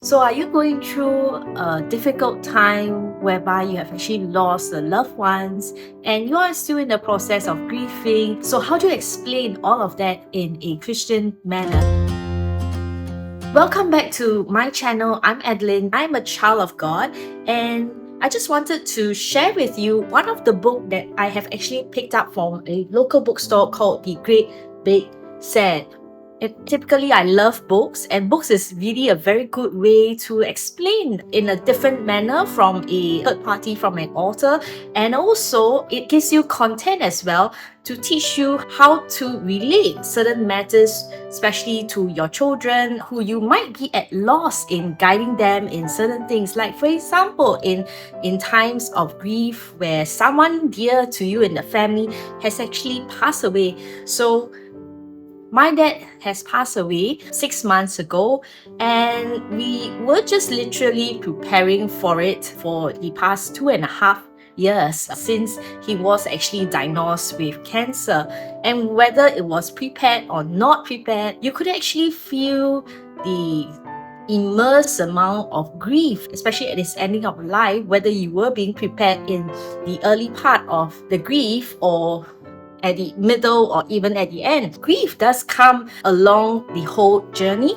So, are you going through a difficult time whereby you have actually lost the loved ones and you are still in the process of grieving? So, how do you explain all of that in a Christian manner? Welcome back to my channel. I'm Adeline. I'm a child of God, and I just wanted to share with you one of the books that I have actually picked up from a local bookstore called The Great Big Sad. Typically, I love books, and books is really a very good way to explain in a different manner from a third party, from an author, and also it gives you content as well to teach you how to relate certain matters, especially to your children who you might be at loss in guiding them in certain things. Like, for example, in times of grief where someone dear to you in the family has actually passed away. So my dad has passed away 6 months ago, and we were just literally preparing for it for the past 2.5 years since he was actually diagnosed with cancer. And whether it was prepared or not prepared, you could actually feel the immense amount of grief, especially at this ending of life, whether you were being prepared in the early part of the grief or at the middle or even at the end. Grief does come along the whole journey,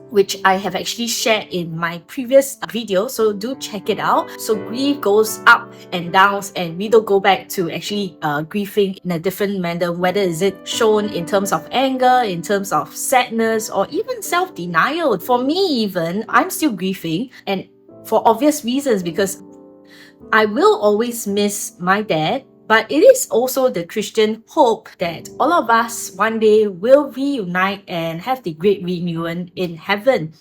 which I have actually shared in my previous video, so do check it out. So grief goes up and down, and we don't go back to actually grieving in a different manner, whether is it shown in terms of anger, in terms of sadness, or even self-denial. For me even, I'm still grieving, and for obvious reasons, because I will always miss my dad, but it is also the Christian hope that all of us one day will reunite and have the great reunion in heaven.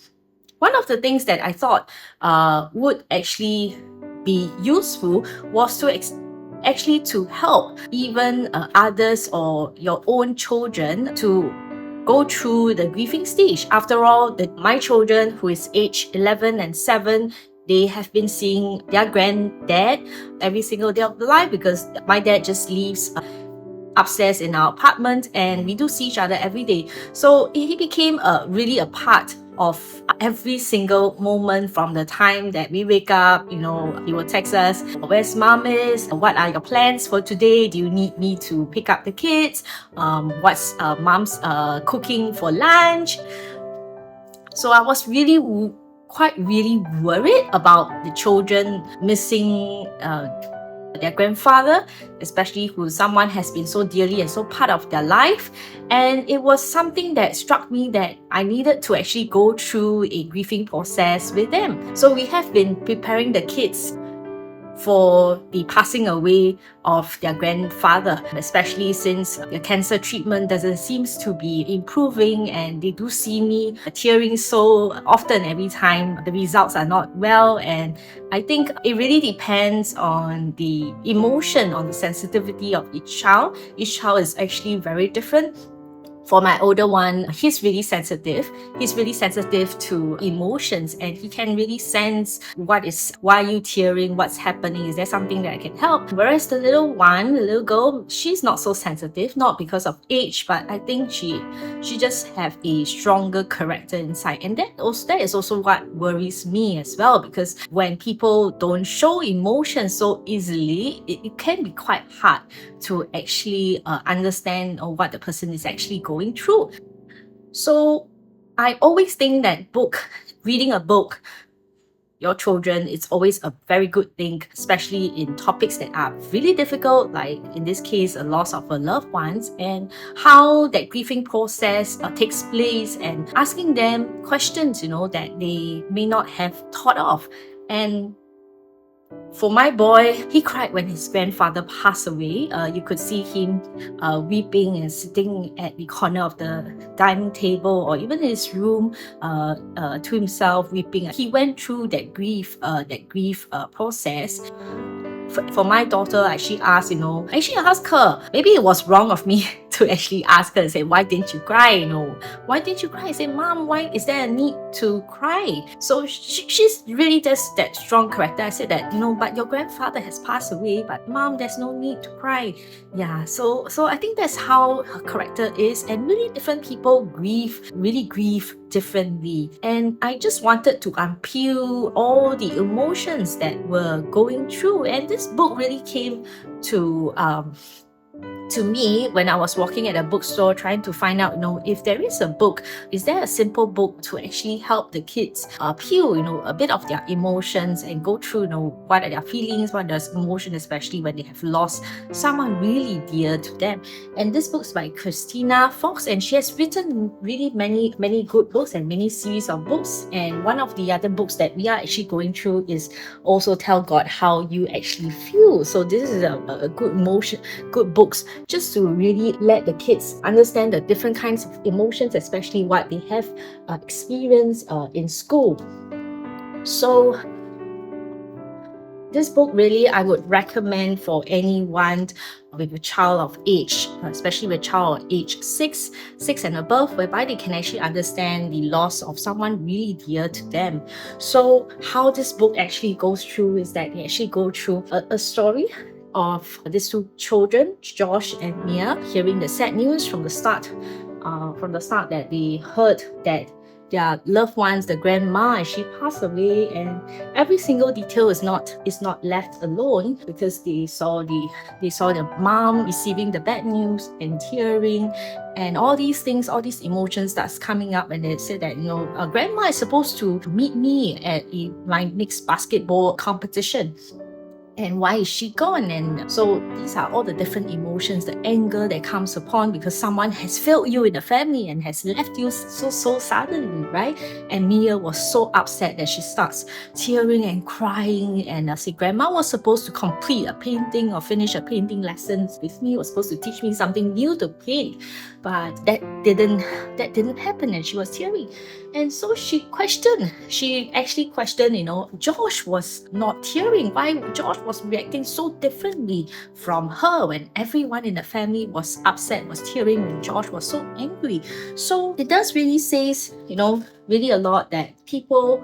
One of the things that I thought would actually be useful was to actually to help even others or your own children to go through the grieving stage. After all, my children, who is age 11 and 7, they have been seeing their granddad every single day of their life, because my dad just lives upstairs in our apartment and we do see each other every day. So he became really a part of every single moment. From the time that we wake up, he will text us, where's mom is, what are your plans for today, do you need me to pick up the kids, what's mom's cooking for lunch. So I was really worried about the children missing their grandfather, especially who someone has been so dearly and so part of their life. And it was something that struck me that I needed to actually go through a grieving process with them. So we have been preparing the kids for the passing away of their grandfather, especially since the cancer treatment doesn't seem to be improving, and they do see me tearing so often every time the results are not well. And I think it really depends on the emotion, on the sensitivity of each child. Each child is actually very different. For my older one, he's really sensitive. He's really sensitive to emotions, and he can really sense why are you tearing, what's happening, is there something that I can help? Whereas the little girl, she's not so sensitive, not because of age, but I think she just have a stronger character inside. And that is also what worries me as well, because when people don't show emotion so easily, it can be quite hard to actually understand what the person is actually going through. So I always think that reading a book, your children, it's always a very good thing, especially in topics that are really difficult, like in this case, a loss of a loved ones, and how that grieving process takes place, and asking them questions, that they may not have thought of. And for my boy, he cried when his grandfather passed away. You could see him weeping and sitting at the corner of the dining table, or even in his room to himself weeping. He went through that grief process. For my daughter, I actually asked her, maybe it was wrong of me to actually ask her and say, why didn't you cry? Why didn't you cry? I say, Mom, why is there a need to cry? So she's really just that strong character. I said that, but your grandfather has passed away, but Mom, there's no need to cry. Yeah, so I think that's how her character is, and really different people really grieve differently. And I just wanted to unpeel all the emotions that were going through, and this book really came to me when I was walking at a bookstore trying to find out, if there is a book, is there a simple book to actually help the kids peel, a bit of their emotions and go through, what are their feelings, what are their emotions, especially when they have lost someone really dear to them. And this book's by Christina Fox, and she has written really many good books and many series of books. And one of the other books that we are actually going through is also Tell God How You Actually Feel. So this is a good books, just to really let the kids understand the different kinds of emotions, especially what they have experienced in school. So this book really I would recommend for anyone with a child of age, especially with a child of age 6 and above, whereby they can actually understand the loss of someone really dear to them. So how this book actually goes through is that they actually go through a story of these two children, Josh and Mia, hearing the sad news from the start that they heard that their loved ones, the grandma, she passed away, and every single detail is not left alone, because they saw the mom receiving the bad news and tearing, and all these things, all these emotions that's coming up. And they said that grandma is supposed to meet me at my next basketball competition, and why is she gone? And so these are all the different emotions, the anger that comes upon because someone has failed you in the family and has left you so suddenly, right? And Mia was so upset that she starts tearing and crying. And I say, Grandma was supposed to complete a painting or finish a painting lessons with me, was supposed to teach me something new to paint, but that didn't happen, and she was tearing. And so she actually questioned, Josh was not tearing. Why Josh was reacting so differently from her when everyone in the family was upset, was tearing, when Josh was so angry. So it does really says, really a lot that people,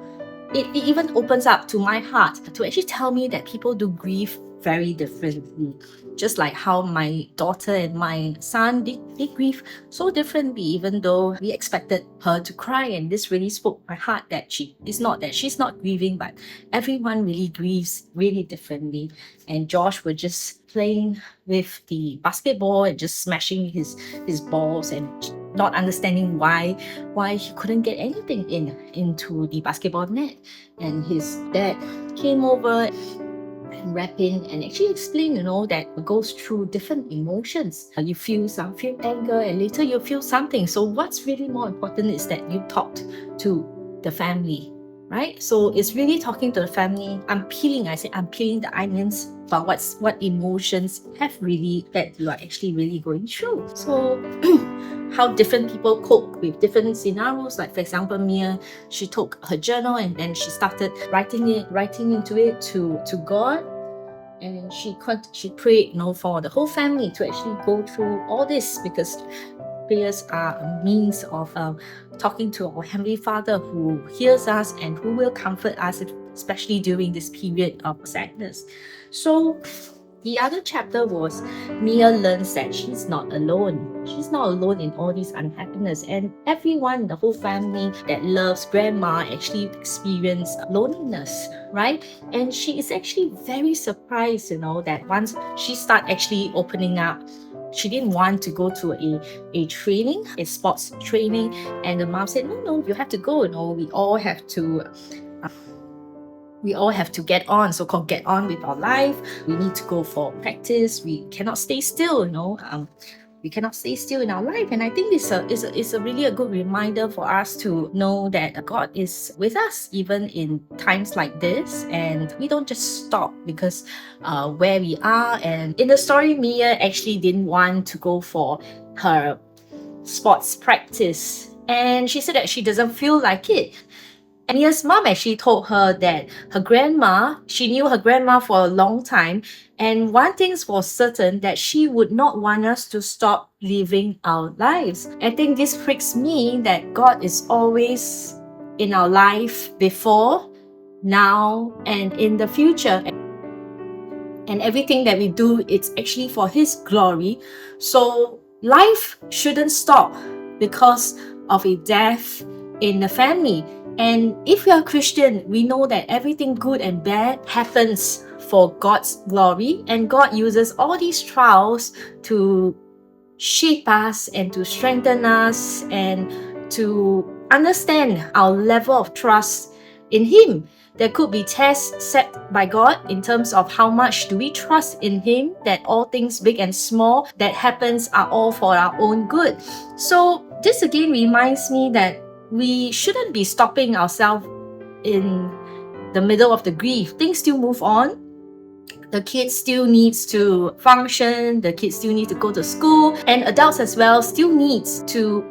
it even opens up to my heart to actually tell me that people do grieve very differently. Just like how my daughter and my son, they grieve so differently, even though we expected her to cry. And this really spoke my heart that she's not grieving, but everyone really grieves really differently. And Josh was just playing with the basketball and just smashing his balls and not understanding why he couldn't get anything into the basketball net. And his dad came over and wrap in and actually explain, that it goes through different emotions. You feel anger, and later you feel something. So what's really more important is that you talked to the family, right? So it's really talking to the family. I'm peeling the onions about what emotions have really that you are actually really going through. So how different people cope with different scenarios. Like for example, Mia, she took her journal and then she started writing into it to God. And she prayed, for the whole family to actually go through all this, because prayers are a means of talking to our Heavenly Father who hears us and who will comfort us, especially during this period of sadness. So the other chapter was Mia learns that she's not alone. She's not alone in all this unhappiness, and everyone, the whole family that loves grandma actually experience loneliness, right? And she is actually very surprised, that once she start actually opening up, she didn't want to go to a training, a sports training, and the mom said, no, you have to go. We all have to get on, so-called get on with our life. We need to go for practice. We cannot stay still, we cannot stay still in our life. And I think it's a really a good reminder for us to know that God is with us even in times like this, and we don't just stop because where we are. And in the story, Mia actually didn't want to go for her sports practice, and she said that she doesn't feel like it. And Mia's mom actually told her that she knew her grandma for a long time, and one thing was certain, that she would not want us to stop living our lives. I think this freaks me that God is always in our life before, now, and in the future. And everything that we do, it's actually for His glory. So life shouldn't stop because of a death in the family. And if we are Christian, we know that everything good and bad happens for God's glory, and God uses all these trials to shape us and to strengthen us and to understand our level of trust in Him. There could be tests set by God in terms of how much do we trust in Him, that all things big and small that happens are all for our own good. So this again reminds me that we shouldn't be stopping ourselves in the middle of the grief. Things still move on. The kids still needs to function, the kids still need to go to school, and adults as well still needs to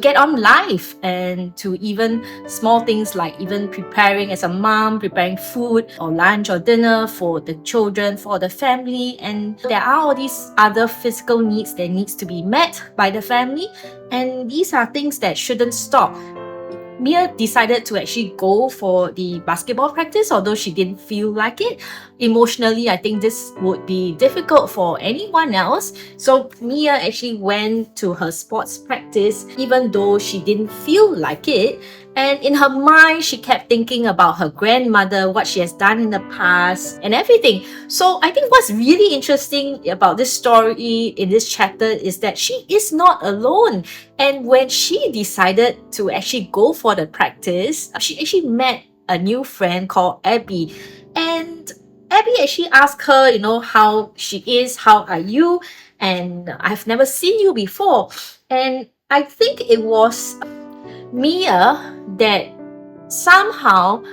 get on life, and to even small things like even preparing as a mom, preparing food or lunch or dinner for the children, for the family. And there are all these other physical needs that needs to be met by the family, and these are things that shouldn't stop. Mia decided to actually go for the basketball practice, although she didn't feel like it. Emotionally, I think this would be difficult for anyone else. So Mia actually went to her sports practice even though she didn't feel like it. And in her mind, she kept thinking about her grandmother, what she has done in the past, and everything. So I think what's really interesting about this story in this chapter is that she is not alone. And when she decided to actually go for the practice, she actually met a new friend called Abby. And Abby actually asked her, how she is, how are you? And I've never seen you before. And I think it was Mia that somehow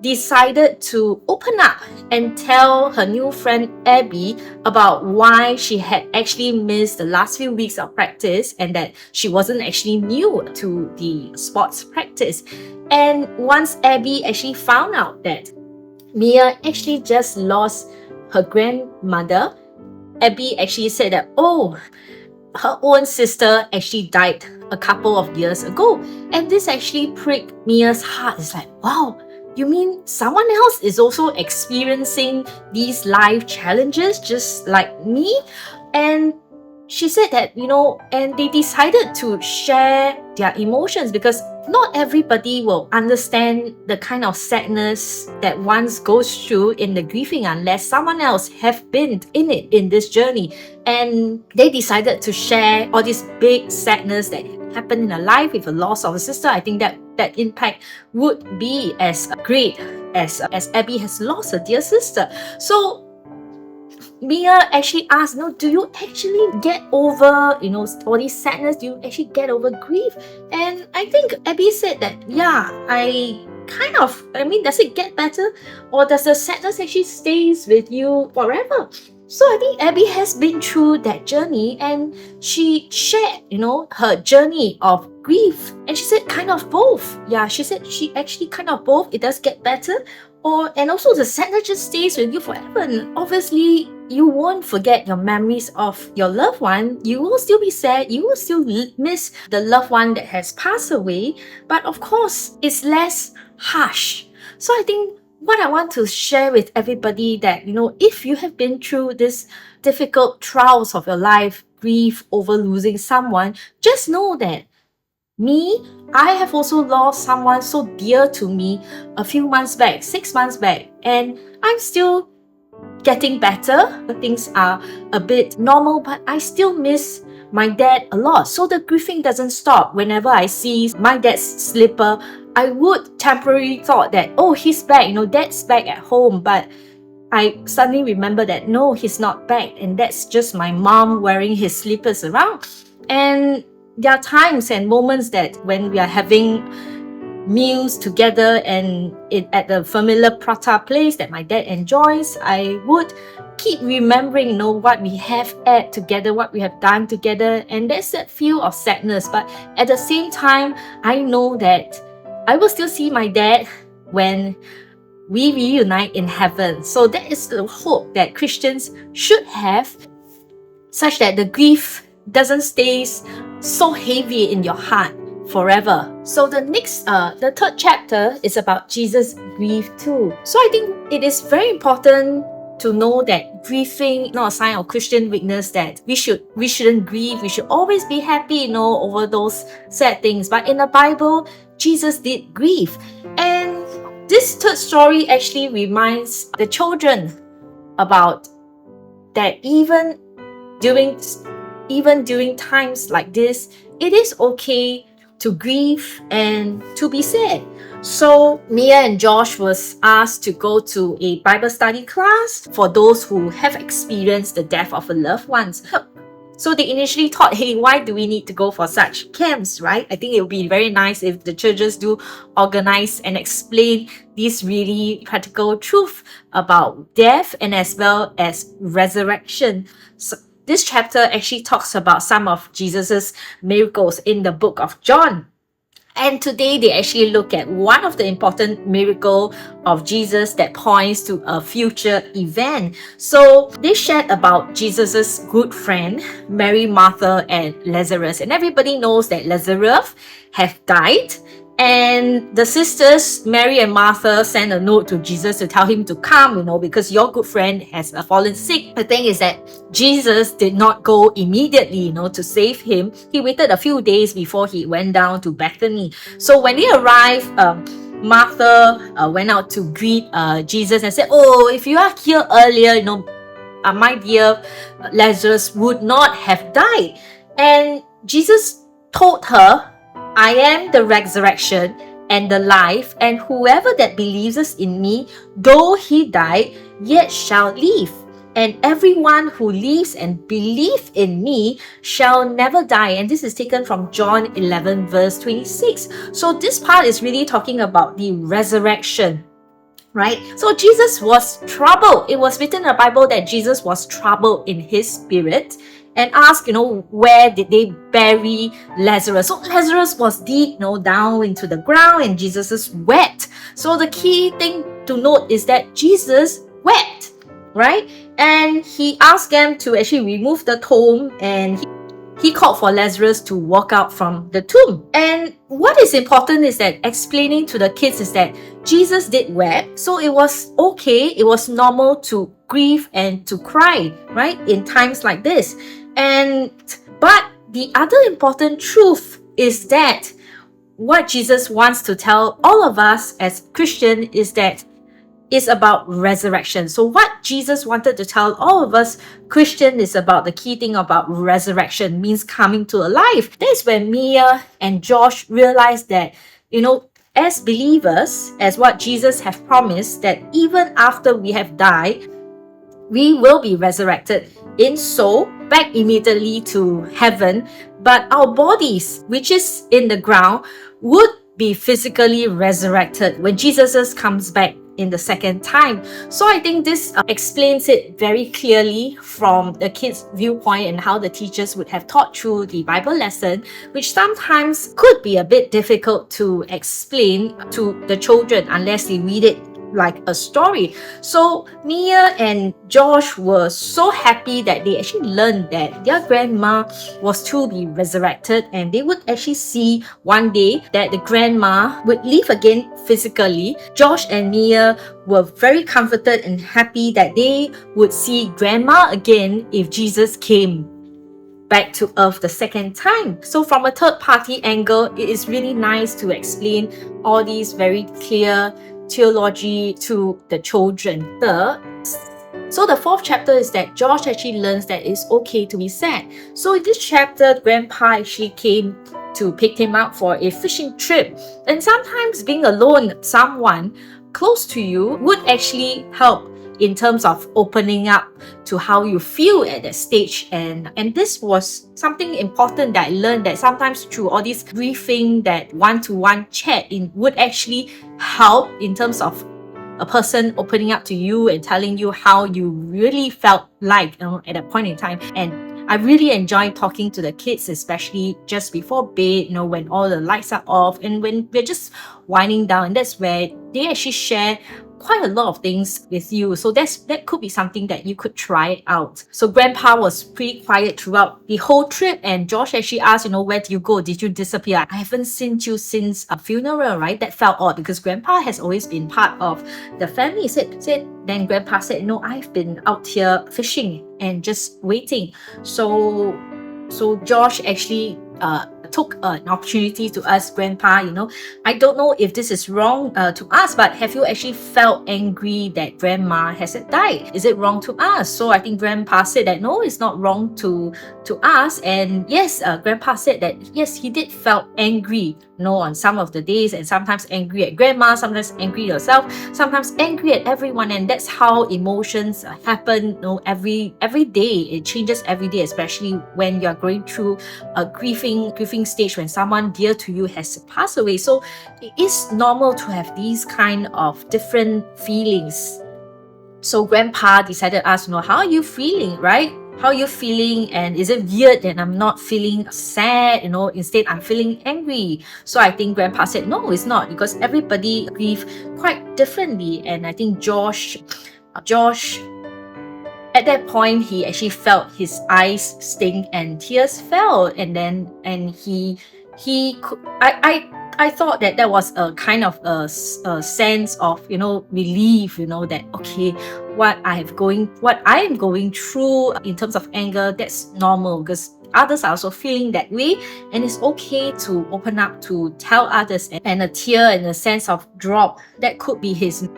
decided to open up and tell her new friend Abby about why she had actually missed the last few weeks of practice, and that she wasn't actually new to the sports practice. And once Abby actually found out that Mia actually just lost her grandmother, Abby actually said that, her own sister actually died a couple of years ago. And this actually pricked Mia's heart. It's like, wow, you mean someone else is also experiencing these life challenges just like me? And she said that, and they decided to share their emotions, because not everybody will understand the kind of sadness that one goes through in the grieving unless someone else have been in it, in this journey. And they decided to share all this big sadness that happened in her life with the loss of a sister. I think that impact would be as great as Abby has lost her dear sister. So Mia actually asked, do you actually get over, all this sadness? Do you actually get over grief? And I think Abby said that, yeah, does it get better? Or does the sadness actually stays with you forever? So I think Abby has been through that journey, and she shared, her journey of grief. And she said kind of both. Yeah, she said she actually kind of both. It does get better, and also the sadness just stays with you forever. And obviously, you won't forget your memories of your loved one. You will still be sad. You will still miss the loved one that has passed away. But of course, it's less harsh. So I think what I want to share with everybody that, if you have been through this difficult trials of your life, grief over losing someone, just know that I have also lost someone so dear to me a few months back, 6 months back, and I'm still getting better. Things are a bit normal, but I still miss my dad a lot. So the grieving doesn't stop. Whenever I see my dad's slipper, I would temporarily thought that, he's back, dad's back at home. But I suddenly remember that, no, he's not back. And that's just my mom wearing his slippers around. And there are times and moments that when we are having meals together and at the familiar prata place that my dad enjoys, I would keep remembering, what we have had together, what we have done together, and there's that feel of sadness. But at the same time, I know that I will still see my dad when we reunite in heaven. So that is the hope that Christians should have, such that the grief doesn't stay so heavy in your heart forever. So the third chapter is about Jesus' grief too. So I think it is very important to know that grieving not a sign of Christian weakness, that we shouldn't grieve. We should always be happy, over those sad things. But in the Bible, Jesus did grieve. And this third story actually reminds the children about that even during times like this, it is okay to grieve and to be sad. So Mia and Josh was asked to go to a Bible study class for those who have experienced the death of a loved one. So they initially thought, hey, why do we need to go for such camps, right? I think it would be very nice if the churches do organize and explain these really practical truth about death and as well as resurrection. So this chapter actually talks about some of Jesus's miracles in the book of John. And today they actually look at one of the important miracle of Jesus that points to a future event. So they shared about Jesus's good friend, Mary, Martha, and Lazarus. And everybody knows that Lazarus have died. And the sisters, Mary and Martha, sent a note to Jesus to tell him to come, because your good friend has fallen sick. The thing is that Jesus did not go immediately, to save him. He waited a few days before he went down to Bethany. So when they arrived, Martha went out to greet Jesus and said, "Oh, if you are here earlier, my dear Lazarus would not have died." And Jesus told her, "I am the resurrection and the life, and whoever that believes in me, though he died, yet shall live. And everyone who lives and believes in me shall never die." And this is taken from John 11 verse 26. So this part is really talking about the resurrection, right? So Jesus was troubled. It was written in the Bible that Jesus was troubled in his spirit and asked, where did they bury Lazarus? So Lazarus was deep, down into the ground, and Jesus is wept. So the key thing to note is that Jesus wept, right? And he asked them to actually remove the tomb, and he called for Lazarus to walk out from the tomb. And what is important is that explaining to the kids is that Jesus did weep, so it was okay, it was normal to grieve and to cry, right, in times like this. But the other important truth is that what Jesus wants to tell all of us as Christians is that it's about resurrection. So what Jesus wanted to tell all of us Christians is about the key thing about resurrection, means coming to life. That's when Mia and Josh realized that, as believers, as what Jesus have promised, that even after we have died, we will be resurrected in soul, back immediately to heaven, but our bodies, which is in the ground, would be physically resurrected when Jesus comes back in the second time. So I think this explains it very clearly from the kids' viewpoint and how the teachers would have taught through the Bible lesson, which sometimes could be a bit difficult to explain to the children unless they read it like a story. So Mia and Josh were so happy that they actually learned that their grandma was to be resurrected, and they would actually see one day that the grandma would live again physically. Josh and Mia were very comforted and happy that they would see grandma again if Jesus came back to earth the second time. So from a third party angle, it is really nice to explain all these very clear theology to the children. So the fourth chapter is that Josh actually learns that it's okay to be sad. So in this chapter, Grandpa actually came to pick him up for a fishing trip. And sometimes being alone, someone close to you would actually help in terms of opening up to how you feel at that stage. And this was something important that I learned, that sometimes through all this briefing, that one-to-one chat would actually help in terms of a person opening up to you and telling you how you really felt like at a point in time. And I really enjoy talking to the kids, especially just before bed, when all the lights are off and when we're just winding down. And that's where they actually share quite a lot of things with you. So that could be something that you could try out. So Grandpa was pretty quiet throughout the whole trip, and Josh actually asked, where did you go? Did you disappear? I haven't seen you since a funeral, right? That felt odd because Grandpa has always been part of the family. Then Grandpa said, no, I've been out here fishing and just waiting. So Josh actually took an opportunity to ask Grandpa, I don't know if this is wrong to ask, but have you actually felt angry that Grandma hasn't died? Is it wrong to ask? So I think Grandpa said that no, it's not wrong to ask. And yes, Grandpa said that yes, he did felt angry, on some of the days, and sometimes angry at Grandma, sometimes angry at yourself, sometimes angry at everyone. And that's how emotions happen, every day. It changes every day, especially when you're going through a grieving stage, when someone dear to you has passed away. So it is normal to have these kind of different feelings. So Grandpa decided to ask, how are you feeling, right? How are you feeling? And is it weird that I'm not feeling sad? Instead I'm feeling angry. So I think Grandpa said, no, it's not, because everybody grieve quite differently. And I think Josh, at that point, he actually felt his eyes sting and tears fell. And I thought that was a kind of a sense of, relief, that, okay, what I am going through in terms of anger, that's normal, because others are also feeling that way, and it's okay to open up to tell others. And a tear and a sense of drop, that could be his.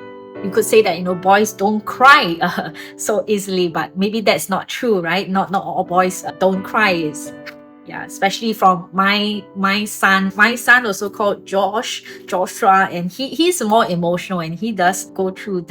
You could say that, boys don't cry so easily, but maybe that's not true, right? Not all boys don't cry. Especially from my son. My son also called Joshua, and he's more emotional, and he does go through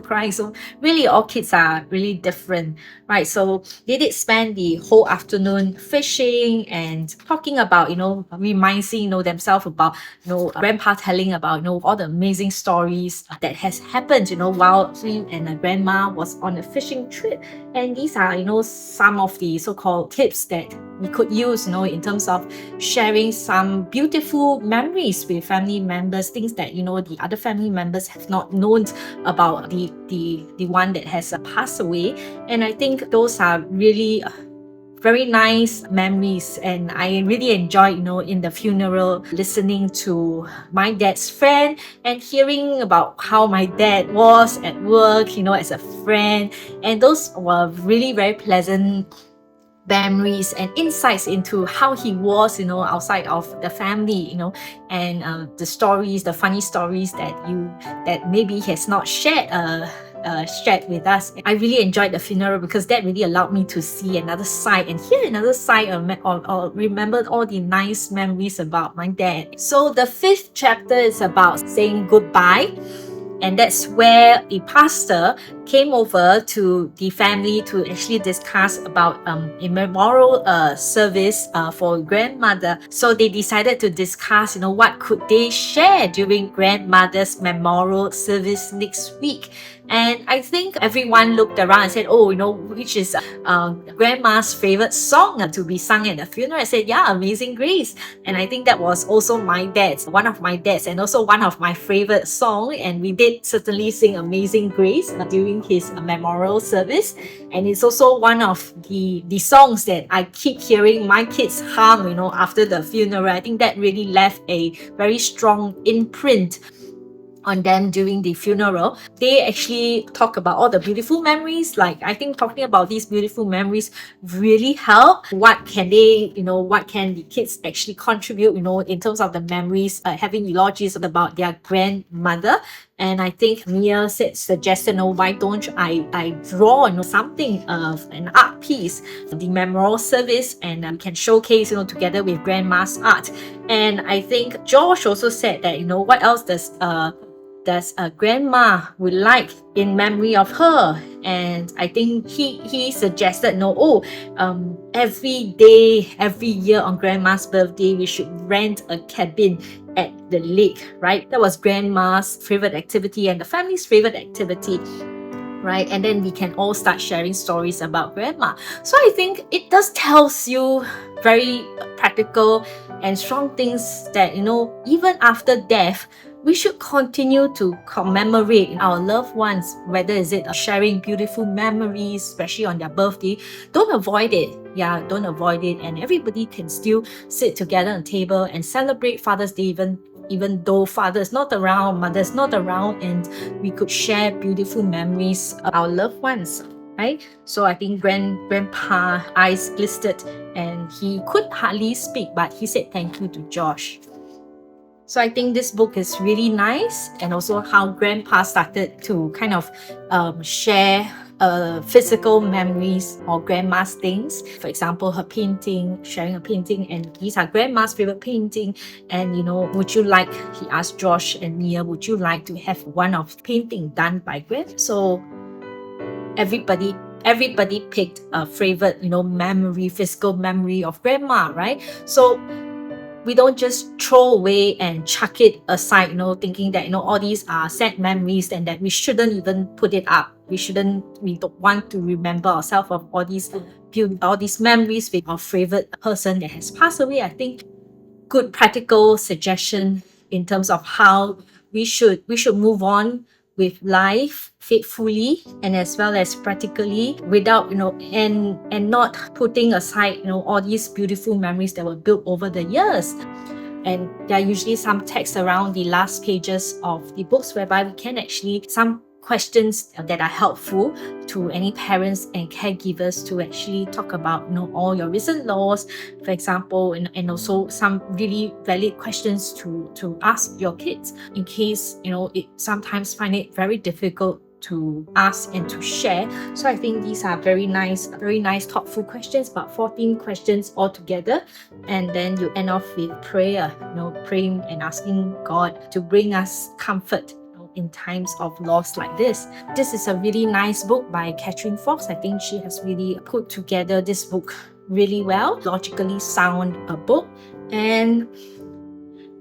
crying. So really all kids are really different, right? So they did spend the whole afternoon fishing and talking about, reminding, themselves about, Grandpa telling about, all the amazing stories that has happened, while he and Grandma was on a fishing trip. And these are, some of the so-called tips that we could use, in terms of sharing some beautiful memories with family members, things that, the other family members have not known about the one that has passed away. And I think those are really very nice memories. And I really enjoyed, in the funeral, listening to my dad's friend and hearing about how my dad was at work, as a friend. And those were really very pleasant memories and insights into how he was, outside of the family, and the stories, the funny stories that maybe he has not shared with us. I really enjoyed the funeral because that really allowed me to see another side and hear another side, or remember all the nice memories about my dad. So the 5th chapter is about saying goodbye. And that's where the pastor came over to the family to actually discuss about a memorial service for grandmother. So they decided to discuss, what could they share during grandmother's memorial service next week. And I think everyone looked around and said, which is grandma's favorite song to be sung at the funeral. I said, Amazing Grace. And I think that was also one of my dad's, and also one of my favorite songs. And we did certainly sing Amazing Grace during his memorial service. And it's also one of the songs that I keep hearing my kids hum, after the funeral. I think that really left a very strong imprint on them during the funeral. They actually talk about all the beautiful memories. Like, I think talking about these beautiful memories really help. What can the kids actually contribute, in terms of the memories, having eulogies about their grandmother. And I think Mia suggested, why don't I draw, something of an art piece, the memorial service, and we can showcase, together with grandma's art. And I think Josh also said that, what else does a grandma would like in memory of her. And I think he suggested, every day, every year on grandma's birthday, we should rent a cabin at the lake, right? That was grandma's favorite activity and the family's favorite activity. right? And then we can all start sharing stories about grandma. So I think it does tells you very practical and strong things that, even after death, we should continue to commemorate our loved ones, whether is it sharing beautiful memories, especially on their birthday. Don't avoid it. Yeah, don't avoid it. And everybody can still sit together on a table and celebrate Father's Day, even though father's not around, mother's not around, and we could share beautiful memories of our loved ones, right? So I think grandpa eyes glistered and he could hardly speak, but he said thank you to Josh. So I think this book is really nice, and also how grandpa started to kind of share physical memories or grandma's things. For example, her painting, sharing a painting, and these are grandma's favorite painting. And would you like, he asked Josh and Nia, would you like to have one of painting done by Grandma? So everybody picked a favorite, memory, physical memory of grandma, right? So we don't just throw away and chuck it aside, thinking that, all these are sad memories and that we shouldn't even put it up. We don't want to remember ourselves of all these memories with our favorite person that has passed away. I think good practical suggestion in terms of how we should move on with life faithfully and as well as practically, without and not putting aside all these beautiful memories that were built over the years. And there are usually some text around the last pages of the books whereby we can actually some questions that are helpful to any parents and caregivers to actually talk about all your recent loss, for example, and also some really valid questions to ask your kids in case it sometimes find it very difficult to ask and to share. So I think these are very nice thoughtful questions, about 14 questions altogether. And then you end off with prayer, praying and asking God to bring us comfort in times of loss like this. This is a really nice book by Catherine Fox. I think she has really put together this book really well, logically sound a book. And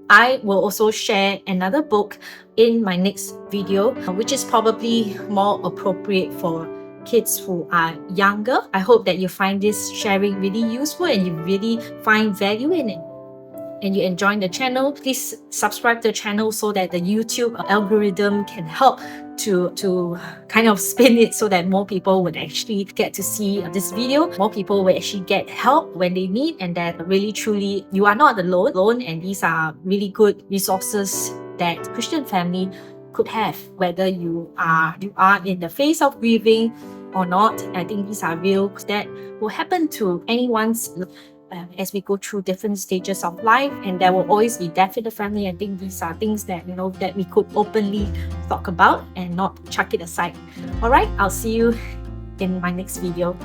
I will also share another book in my next video, which is probably more appropriate for kids who are younger. I hope that you find this sharing really useful and you really find value in it, and you enjoy the channel. Please subscribe to the channel so that the YouTube algorithm can help to kind of spin it so that more people would actually get to see this video. More people will actually get help when they need, and that really truly you are not alone, and these are really good resources that Christian family could have, whether you are in the phase of grieving or not. I think these are real that will happen to anyone's as we go through different stages of life, and there will always be death in the family. I think these are things that that we could openly talk about and not chuck it aside. All right, I'll see you in my next video.